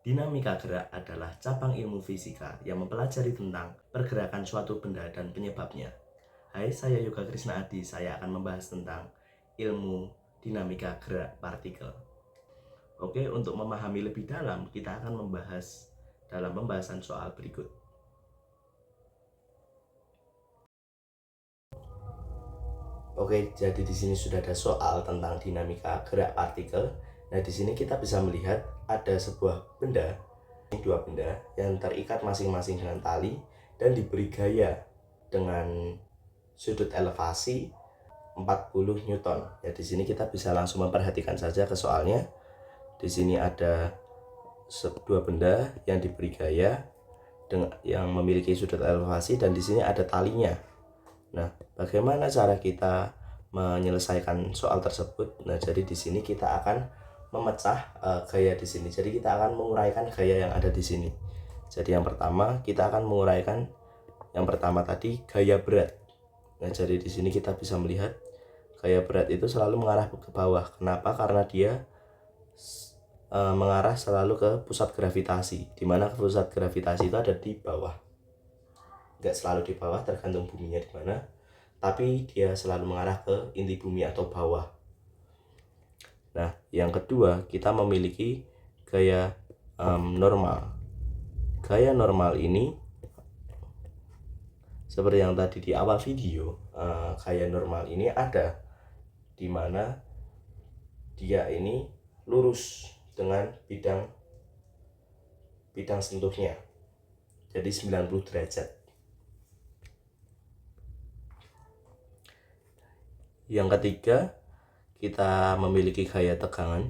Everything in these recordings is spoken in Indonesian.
Dinamika gerak adalah cabang ilmu fisika yang mempelajari tentang pergerakan suatu benda dan penyebabnya. Hai, saya Yoga Krisna Adi. Saya akan membahas tentang ilmu dinamika gerak partikel. Oke, untuk memahami lebih dalam, kita akan membahas dalam pembahasan soal berikut. Oke, jadi di sini sudah ada soal tentang dinamika gerak partikel. Nah, di sini kita bisa melihat ada sebuah benda, dua benda yang terikat masing-masing dengan tali dan diberi gaya dengan sudut elevasi 40 Newton. Ya, di sini kita bisa langsung memperhatikan saja ke soalnya. Di sini ada dua benda yang diberi gaya dengan yang memiliki sudut elevasi, dan di sini ada talinya. Nah, bagaimana cara kita menyelesaikan soal tersebut? Nah, jadi di sini kita akan memecah gaya di sini. Jadi kita akan menguraikan gaya yang ada di sini. Jadi yang pertama kita akan menguraikan yang pertama tadi, gaya berat. Nah, jadi di sini kita bisa melihat gaya berat itu selalu mengarah ke bawah. Kenapa? Karena dia mengarah selalu ke pusat gravitasi, di mana pusat gravitasi itu ada di bawah. Nggak selalu di bawah, tergantung buminya di mana, tapi dia selalu mengarah ke inti bumi atau bawah. Nah, yang kedua kita memiliki gaya normal. Gaya normal ini seperti yang tadi di awal video, gaya normal ini ada di mana dia ini lurus dengan bidang sentuhnya, jadi 90 derajat. Yang ketiga, kita memiliki gaya tegangan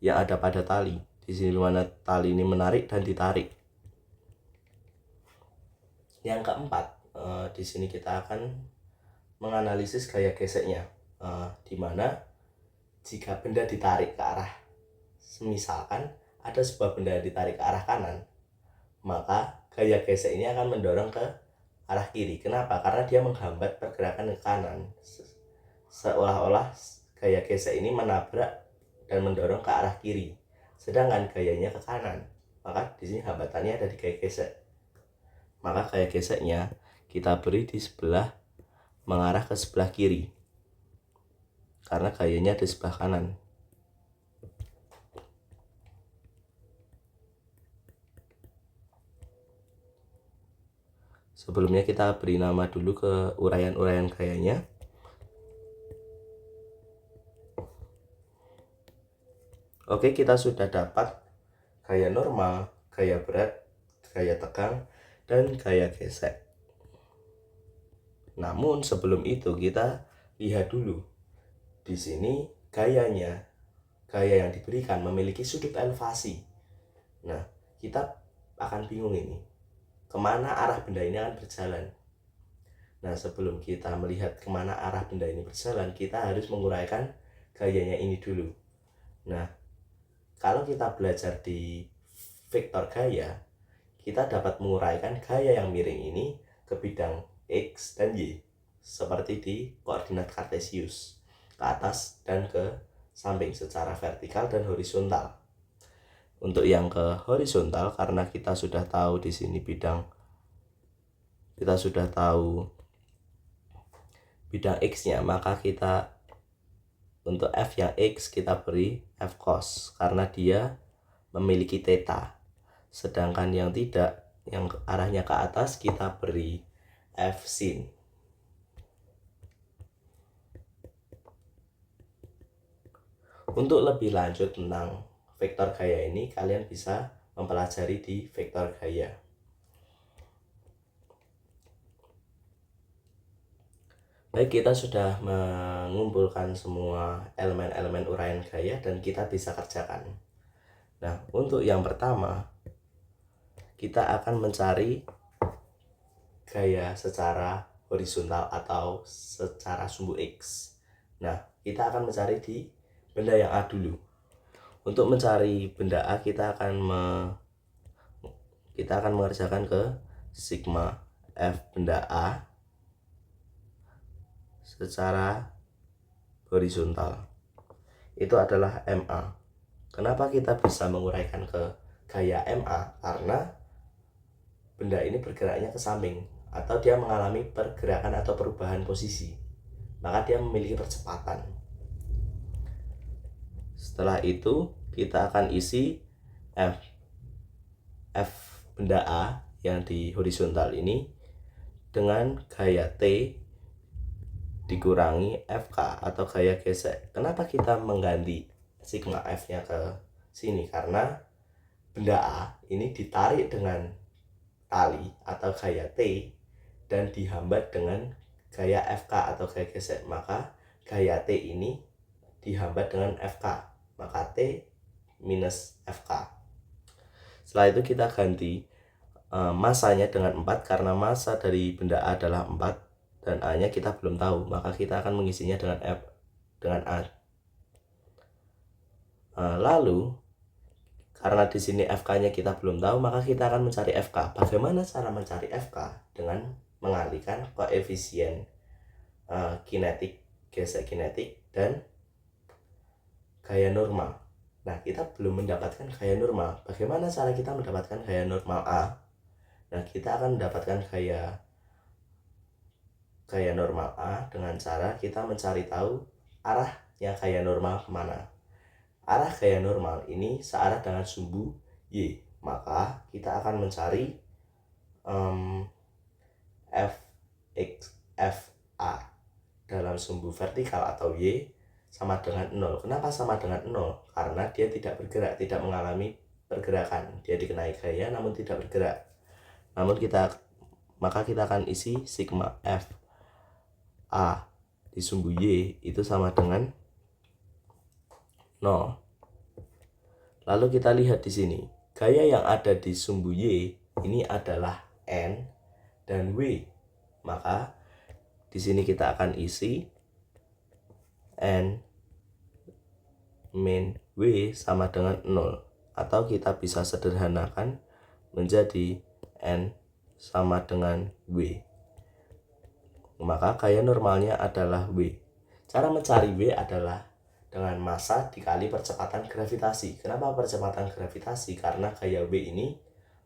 yang ada pada tali. Di sini mana tali ini menarik dan ditarik. Yang keempat, di sini kita akan menganalisis gaya geseknya, di mana jika benda ditarik ke arah, misalkan ada sebuah benda yang ditarik ke arah kanan, maka gaya gesek ini akan mendorong ke arah kiri. Kenapa? Karena dia menghambat pergerakan ke kanan, seolah-olah gaya gesek ini menabrak dan mendorong ke arah kiri, sedangkan gayanya ke kanan. Maka di sini hambatannya ada di gaya gesek. Maka gaya geseknya kita beri di sebelah mengarah ke sebelah kiri, karena gayanya di sebelah kanan. Sebelumnya kita beri nama dulu ke uraian-uraian gayanya. Oke, kita sudah dapat gaya normal, gaya berat, gaya tegang, dan gaya gesek. Namun sebelum itu kita lihat dulu di sini gayanya, gaya yang diberikan memiliki sudut elevasi. Nah, kita akan bingung ini, kemana arah benda ini akan berjalan. Nah, sebelum kita melihat kemana arah benda ini berjalan, kita harus menguraikan gayanya ini dulu. Nah, kalau kita belajar di vektor gaya, kita dapat menguraikan gaya yang miring ini ke bidang X dan Y, seperti di koordinat kartesius, ke atas dan ke samping secara vertikal dan horizontal. Untuk yang ke horizontal, karena kita sudah tahu di sini kita sudah tahu bidang X-nya, maka kita untuk F yang X kita beri F cos karena dia memiliki theta. Sedangkan yang tidak, yang arahnya ke atas, kita beri F sin. Untuk lebih lanjut tentang vektor gaya ini, kalian bisa mempelajari di vektor gaya. Baik, kita sudah mengumpulkan semua elemen-elemen uraian gaya dan kita bisa kerjakan. Nah, untuk yang pertama, kita akan mencari gaya secara horizontal atau secara sumbu X. Nah, kita akan mencari di benda yang A dulu. Untuk mencari benda A, kita akan mengerjakan ke sigma F benda A secara horizontal. Itu adalah MA. Kenapa kita bisa menguraikan ke gaya MA? Karena benda ini bergeraknya ke samping atau dia mengalami pergerakan atau perubahan posisi, maka dia memiliki percepatan. Setelah itu kita akan isi F benda A yang di horizontal ini dengan gaya T dikurangi FK atau gaya gesek. Kenapa kita mengganti sigma F nya ke sini? Karena benda A ini ditarik dengan tali atau gaya T dan dihambat dengan gaya FK atau gaya gesek, maka gaya T ini dihambat dengan FK, maka T minus FK. Setelah itu kita ganti masanya dengan 4 karena massa dari benda A adalah 4 dan A nya kita belum tahu, maka kita akan mengisinya dengan A. Lalu karena di sini FK-nya kita belum tahu, maka kita akan mencari FK. Bagaimana cara mencari FK? Dengan mengalihkan koefisien kinetik, gesek kinetik, dan gaya normal. Nah, kita belum mendapatkan gaya normal. Bagaimana cara kita mendapatkan gaya normal A? Nah, kita akan mendapatkan gaya normal A dengan cara kita mencari tahu arahnya gaya normal kemana. Arah gaya normal ini searah dengan sumbu Y, maka kita akan mencari FA dalam sumbu vertikal atau Y sama dengan 0. Kenapa sama dengan 0? Karena dia tidak bergerak, tidak mengalami pergerakan. Dia dikenai gaya namun tidak bergerak. Maka kita akan isi sigma F A di sumbu Y itu sama dengan 0. Lalu kita lihat di sini, gaya yang ada di sumbu Y ini adalah N dan W. Maka di sini kita akan isi N min W sama dengan 0, atau kita bisa sederhanakan menjadi N sama dengan W. Maka gaya normalnya adalah W. Cara mencari W adalah dengan massa dikali percepatan gravitasi. Kenapa percepatan gravitasi? Karena gaya W ini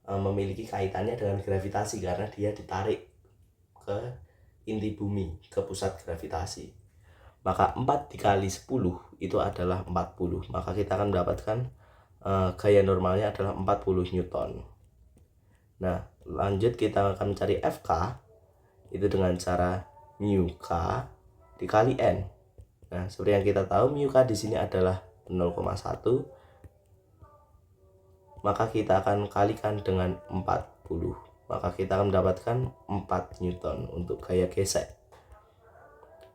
memiliki kaitannya dengan gravitasi karena dia ditarik ke inti bumi, ke pusat gravitasi. Maka 4 dikali 10 itu adalah 40. Maka kita akan mendapatkan gaya normalnya adalah 40 Newton. Nah, lanjut kita akan mencari FK itu dengan cara mu K dikali N. Nah, seperti yang kita tahu mu K di sini adalah 0,1. Maka kita akan kalikan dengan 40. Maka kita akan mendapatkan 4 Newton untuk gaya gesek.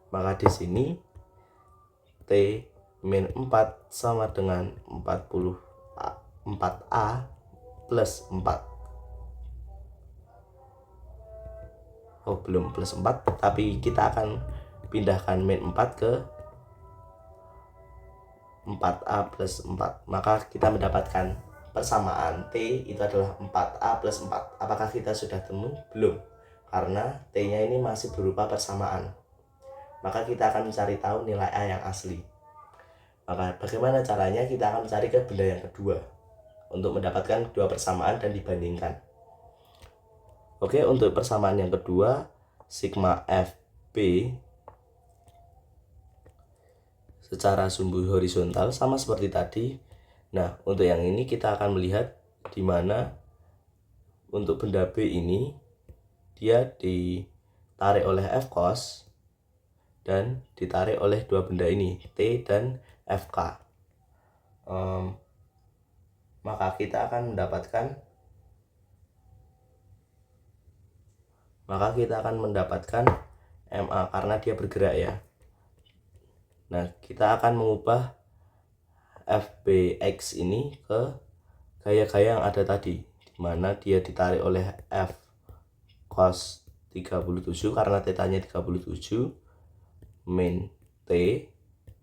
Maka di sini T min 4 sama dengan 4A plus 4. Oh, belum plus 4, tapi kita akan pindahkan min 4 ke 4A plus 4. Maka kita mendapatkan persamaan T itu adalah 4A plus 4. Apakah kita sudah temu? Belum, karena T-nya ini masih berupa persamaan. Maka kita akan mencari tahu nilai A yang asli. Maka bagaimana caranya? Kita akan mencari ke benda yang kedua untuk mendapatkan dua persamaan dan dibandingkan. Oke, untuk persamaan yang kedua, sigma FB secara sumbu horizontal sama seperti tadi. Nah, untuk yang ini kita akan melihat di mana untuk benda B ini dia ditarik oleh F cos dan ditarik oleh dua benda ini, T dan FK. Maka kita akan mendapatkan MA karena dia bergerak ya. Nah, kita akan mengubah FBX ini ke gaya-gaya yang ada tadi, di mana dia ditarik oleh F cos 37 karena tetanya 37 min T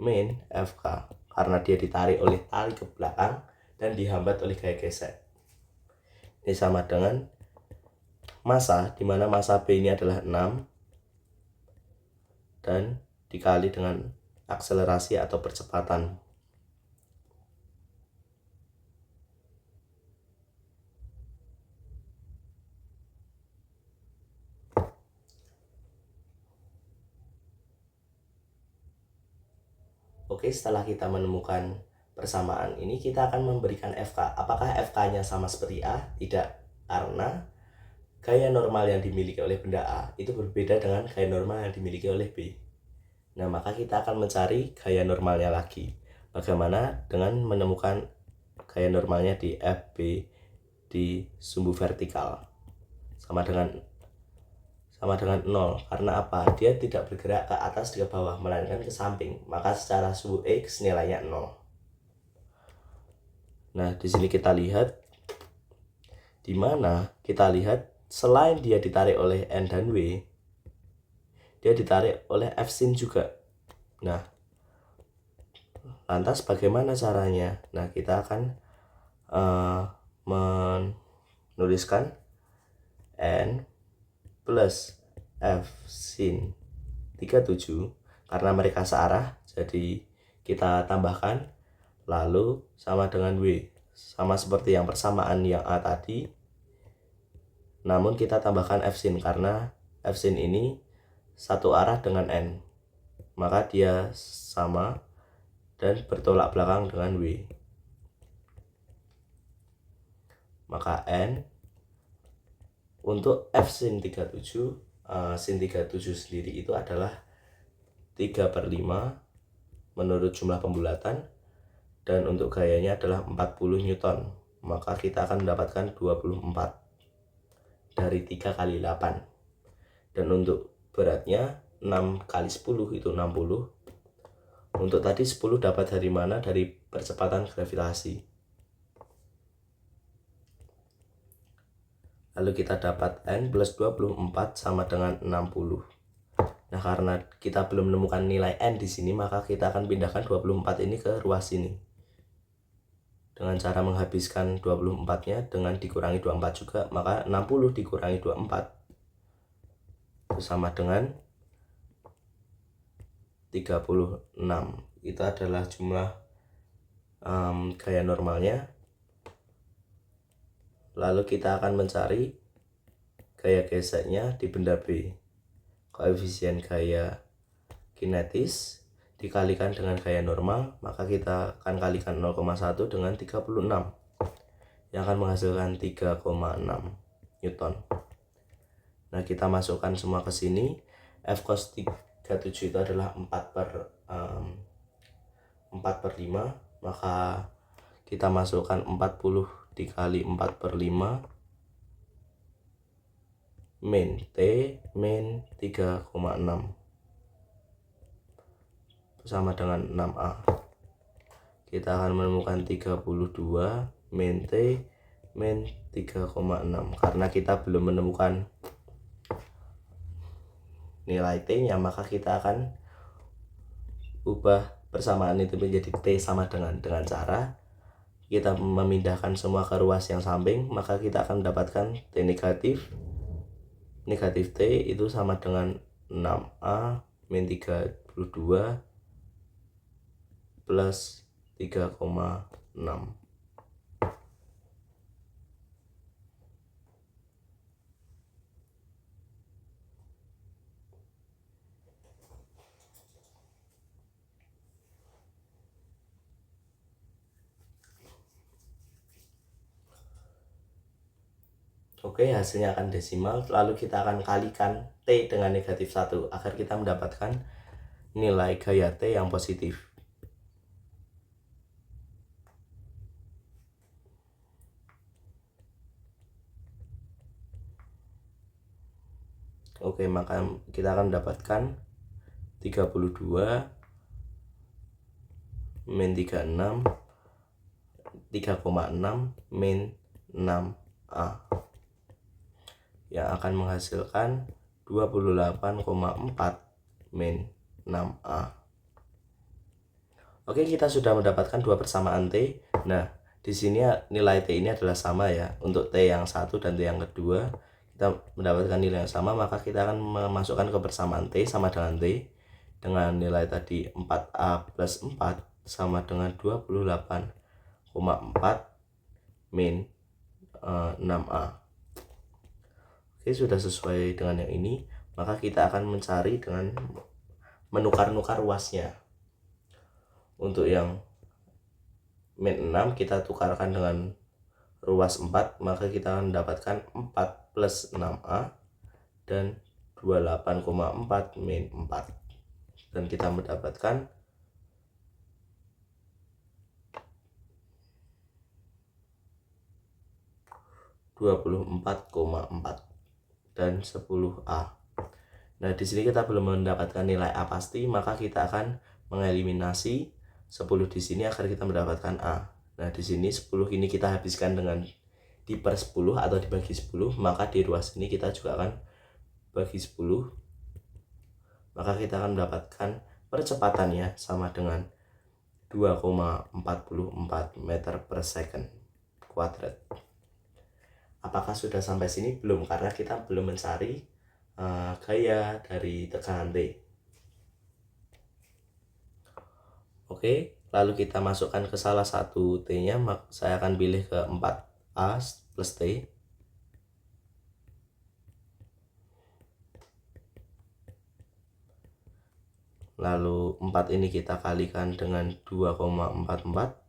min FK karena dia ditarik oleh tali ke belakang dan dihambat oleh gaya gesek. Ini sama dengan massa, di mana massa B ini adalah 6 dan dikali dengan akselerasi atau percepatan. Oke, setelah kita menemukan persamaan ini, kita akan memberikan FK. Apakah FK-nya sama seperti A? Tidak, karena gaya normal yang dimiliki oleh benda A itu berbeda dengan gaya normal yang dimiliki oleh B. Nah, maka kita akan mencari gaya normalnya lagi. Bagaimana dengan menemukan gaya normalnya di FB di sumbu vertikal? Sama dengan 0. Karena apa? Dia tidak bergerak ke atas ke bawah, melainkan ke samping. Maka secara sumbu X nilainya 0. Nah, di sini kita lihat, di mana kita lihat selain dia ditarik oleh N dan W, dia ditarik oleh F sin juga. Nah, lantas bagaimana caranya? Nah, kita akan menuliskan N plus F sin 37 karena mereka searah, jadi kita tambahkan lalu sama dengan W, sama seperti yang persamaan yang A tadi, namun kita tambahkan F sin karena F sin ini satu arah dengan N, maka dia sama dan bertolak belakang dengan W. Maka N untuk F sin 37, sin 37 sendiri itu adalah 3/5 menurut jumlah pembulatan, dan untuk gayanya adalah 40 Newton. Maka kita akan mendapatkan 24 dari 3 kali 8. Dan untuk beratnya 6 kali 10 itu 60. Untuk tadi 10 dapat dari mana? Dari percepatan gravitasi. Lalu kita dapat N plus 24 sama dengan 60. Nah, karena kita belum menemukan nilai N di sini, maka kita akan pindahkan 24 ini ke ruas sini. Dengan cara menghabiskan 24-nya dengan dikurangi 24 juga, maka 60 dikurangi 24 itu sama dengan 36. Itu adalah jumlah gaya normalnya. Lalu kita akan mencari gaya geseknya di benda B. Koefisien gaya kinetis dikalikan dengan gaya normal, maka kita akan kalikan 0,1 dengan 36 yang akan menghasilkan 3,6 Newton. Nah, kita masukkan semua ke sini. F cos 37 itu adalah 4/5, maka kita masukkan 40 dikali 4/5 min T min 3,6 sama dengan 6A. Kita akan menemukan 32 min T min 3,6. Karena kita belum menemukan nilai T-nya, maka kita akan ubah persamaan itu menjadi T sama dengan cara kita memindahkan semua ke ruas yang samping, maka kita akan mendapatkan T negatif T itu sama dengan 6A min 32 plus 3,6. Oke, hasilnya akan desimal, lalu kita akan kalikan T dengan negatif 1 agar kita mendapatkan nilai gaya T yang positif. Oke, maka kita akan mendapatkan 32 min 36 3,6 min 6A yang akan menghasilkan 28,4 min 6A. Oke, kita sudah mendapatkan dua persamaan T. Nah, di sini nilai T ini adalah sama ya. Untuk T yang satu dan T yang kedua kita mendapatkan nilai yang sama, maka kita akan memasukkan ke persamaan T sama dengan T dengan nilai tadi 4A plus 4 sama dengan 28,4 min 6A. Oke, sudah sesuai dengan yang ini, maka kita akan mencari dengan menukar-nukar ruasnya. Untuk yang min 6 kita tukarkan dengan ruas 4, maka kita akan mendapatkan 4 plus 6A dan 28,4 min 4, dan kita mendapatkan 24,4 dan 10A. Nah, di sini kita belum mendapatkan nilai A pasti, maka kita akan mengeliminasi 10 di sini agar kita mendapatkan A. Nah, di sini 10 ini kita habiskan dengan di per 10 atau dibagi 10, maka di ruas ini kita juga akan bagi 10, maka kita akan mendapatkan percepatannya sama dengan 2,44 meter per second kuadrat. Apakah sudah sampai sini? Belum, karena kita belum mencari gaya dari tekanan T. Oke, lalu kita masukkan ke salah satu T-nya, saya akan pilih ke 4A plus T. Lalu 4 ini kita kalikan dengan 2,44.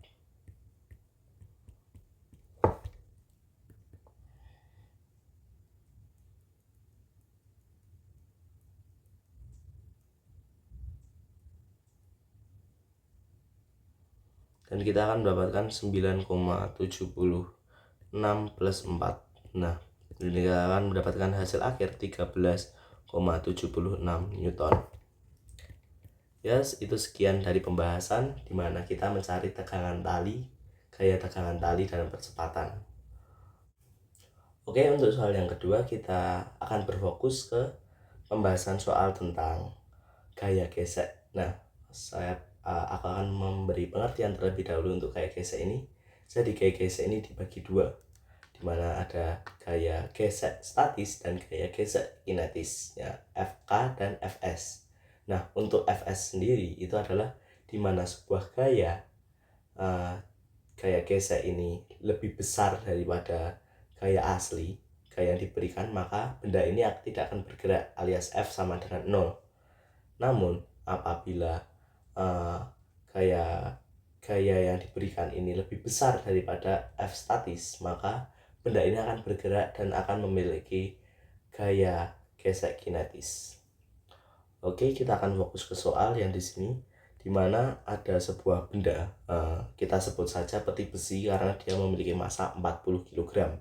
Dan kita akan mendapatkan 9,76 plus 4. Nah, ini kita akan mendapatkan hasil akhir 13,76 Newton. Yes, itu sekian dari pembahasan di mana kita mencari tegangan tali, gaya tegangan tali dalam percepatan. Oke, untuk soal yang kedua kita akan berfokus ke pembahasan soal tentang gaya gesek. Nah, saya akan memberi pengertian terlebih dahulu untuk gaya gesek ini. Jadi gaya gesek ini dibagi dua, di mana ada gaya gesek statis dan gaya gesek kinetis, ya, FK dan FS. Nah, untuk FS sendiri itu adalah di mana sebuah gaya gesek ini lebih besar daripada gaya asli, gaya yang diberikan, maka benda ini tidak akan bergerak, alias F sama dengan 0. Namun apabila gaya yang diberikan ini lebih besar daripada F statis, maka benda ini akan bergerak dan akan memiliki gaya gesek kinetis. Oke, kita akan fokus ke soal yang di sini, di mana ada sebuah benda, kita sebut saja peti besi karena dia memiliki massa 40 kg.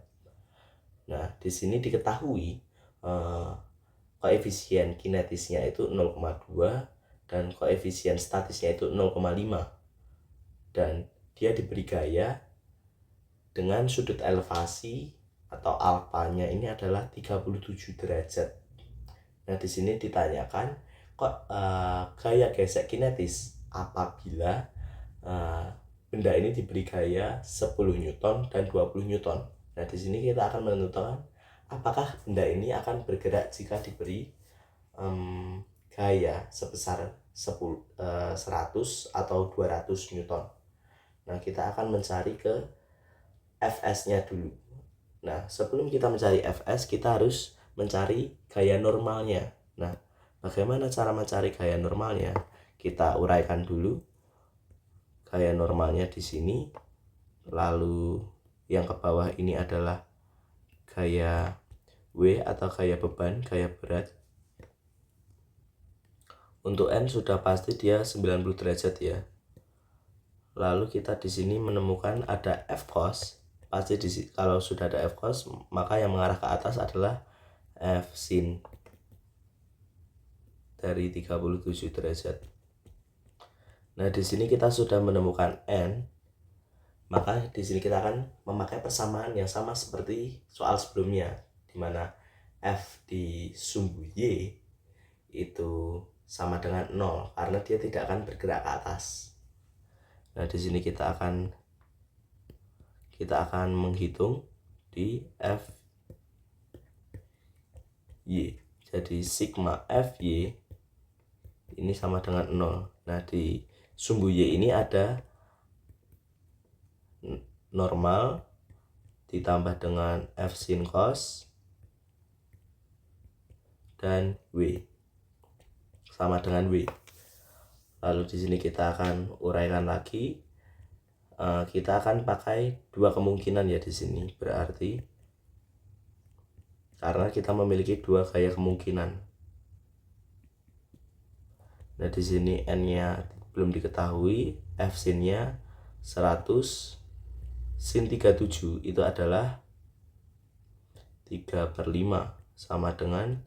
Nah, di sini diketahui koefisien kinetisnya itu 0,2 dan koefisien statisnya itu 0,5, dan dia diberi gaya dengan sudut elevasi atau alfanya ini adalah 37 derajat. Nah, di sini ditanyakan gaya gesek kinetis apabila benda ini diberi gaya 10 Newton dan 20 Newton. Nah, di sini kita akan menentukan apakah benda ini akan bergerak jika diberi gaya sebesar 100 atau 200 Newton. Nah, kita akan mencari ke Fs-nya dulu. Nah, sebelum kita mencari Fs, kita harus mencari gaya normalnya. Nah, bagaimana cara mencari gaya normalnya? Kita uraikan dulu gaya normalnya di sini. Lalu yang ke bawah ini adalah gaya W atau gaya beban, gaya berat. Untuk N sudah pasti dia 90 derajat ya. Lalu kita di sini menemukan ada F cos. Pasti kalau sudah ada F cos, maka yang mengarah ke atas adalah F sin dari 37 derajat. Nah, di sini kita sudah menemukan N, maka di sini kita akan memakai persamaan yang sama seperti soal sebelumnya, di mana F di sumbu Y itu sama dengan 0 karena dia tidak akan bergerak ke atas. Nah, di sini kita akan menghitung di F Y. Jadi sigma Fy ini sama dengan 0. Nah, di sumbu Y ini ada normal ditambah dengan F sin cos dan W sama dengan W. Lalu di sini kita akan uraikan lagi. Kita akan pakai dua kemungkinan ya di sini, berarti karena kita memiliki dua gaya kemungkinan. Nah di sini n-nya belum diketahui, f sin-nya 100 sin 37 itu adalah 3/5 sama dengan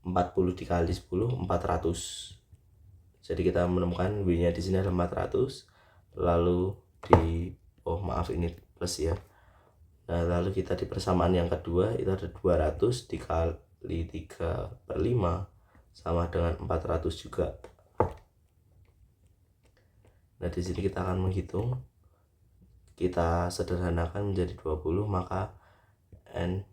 40 dikali 10 400. Jadi kita menemukan W-nya di sini adalah 400. Lalu ini plus ya. Nah, lalu kita di persamaan yang kedua itu ada 200 dikali 3/5 sama dengan 400 juga. Nah, di sini kita akan menghitung. Kita sederhanakan menjadi 20, maka n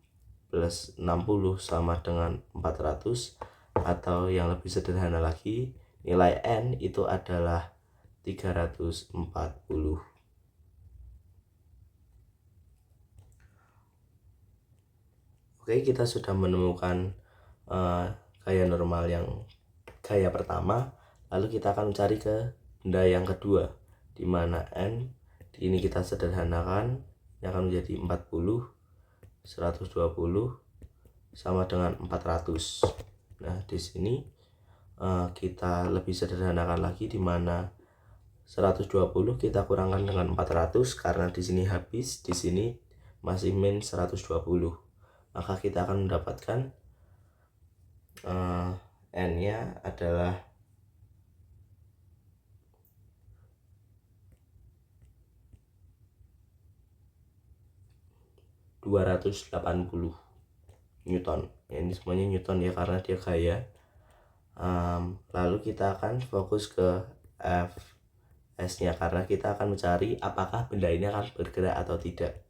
plus 60 sama dengan 400, atau yang lebih sederhana lagi, nilai n itu adalah 340. Oke, kita sudah menemukan gaya normal yang gaya pertama. Lalu kita akan mencari ke benda yang kedua, di mana n ini kita sederhanakan, yang akan menjadi 40 120 sama dengan 400. Nah, di sini kita lebih sederhanakan lagi, di mana 120 kita kurangkan dengan 400 karena di sini habis, di sini masih min 120. Maka kita akan mendapatkan n-nya adalah 280 Newton. Ya, ini semuanya Newton ya karena dia gaya. Lalu kita akan fokus ke Fs-nya karena kita akan mencari apakah benda ini akan bergerak atau tidak.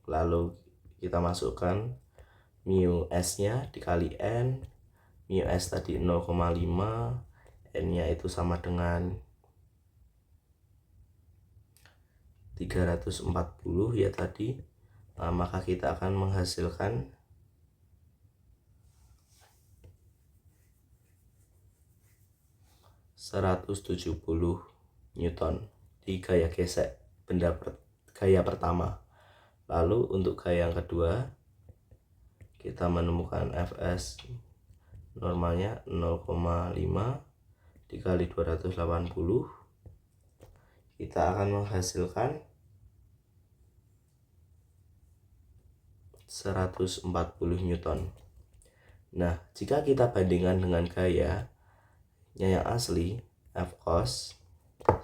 Lalu kita masukkan mu s-nya dikali n. Mu s tadi 0,5, n-nya itu sama dengan 340 ya tadi. Maka kita akan menghasilkan 170 Newton di gaya gesek gaya pertama. Lalu untuk gaya yang kedua, kita menemukan Fs normalnya 0,5 dikali 280. Kita akan menghasilkan 140 Newton. Nah, jika kita bandingkan dengan gaya yang asli, F cos,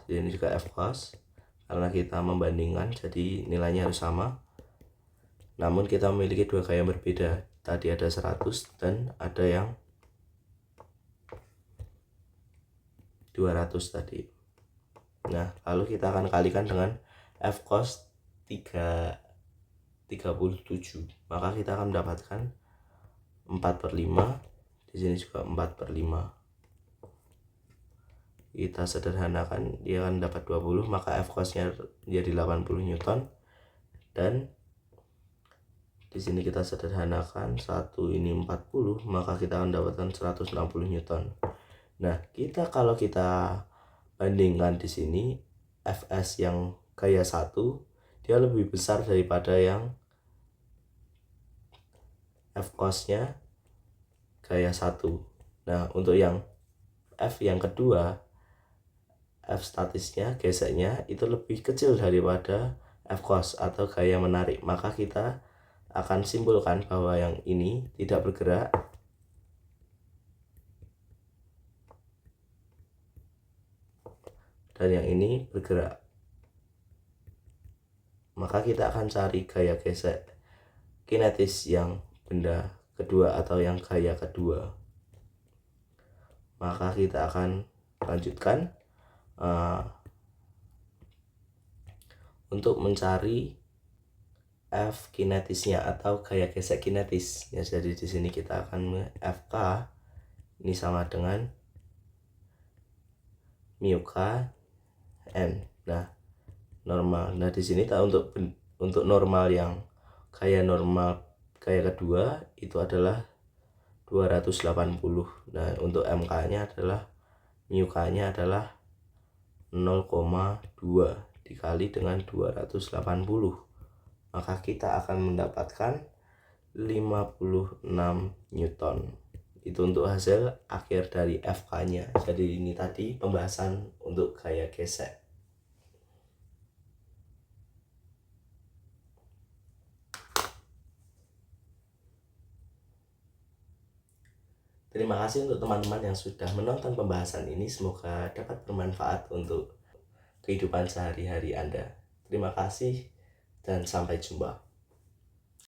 ini juga F cos, karena kita membandingkan jadi nilainya harus sama. Namun kita memiliki dua gaya yang berbeda. Tadi ada 100 dan ada yang 200 tadi. Nah, lalu kita akan kalikan dengan F cos 37. Maka kita akan mendapatkan 4/5. Di sini juga 4/5. Kita sederhanakan, dia akan dapat 20, maka F cos-nya jadi 80 Newton. Dan di sini kita sederhanakan, 1 ini 40, maka kita akan dapatkan 160 Newton. Nah, kalau kita bandingkan di sini, Fs yang gaya 1 dia lebih besar daripada yang F cos-nya gaya 1. Nah, untuk yang F yang kedua, F statisnya, geseknya itu lebih kecil daripada F cos atau gaya menarik. Maka kita akan simpulkan bahwa yang ini tidak bergerak dan yang ini bergerak. Maka kita akan cari gaya gesek kinetis yang benda kedua atau yang gaya kedua. Maka kita akan lanjutkan untuk mencari F kinetisnya atau gaya gesek kinetis. Ya, jadi di sini kita akan Fk ini sama dengan mu k n. Nah, normal. Nah, di sini untuk normal yang gaya normal gaya kedua itu adalah 280. Nah, untuk MK-nya adalah μK-nya adalah 0,2 dikali dengan 280. Maka kita akan mendapatkan 56 Newton. Itu untuk hasil akhir dari FK-nya. Jadi ini tadi pembahasan untuk gaya gesek. Terima kasih untuk teman-teman yang sudah menonton pembahasan ini. Semoga dapat bermanfaat untuk kehidupan sehari-hari Anda. Terima kasih dan sampai jumpa.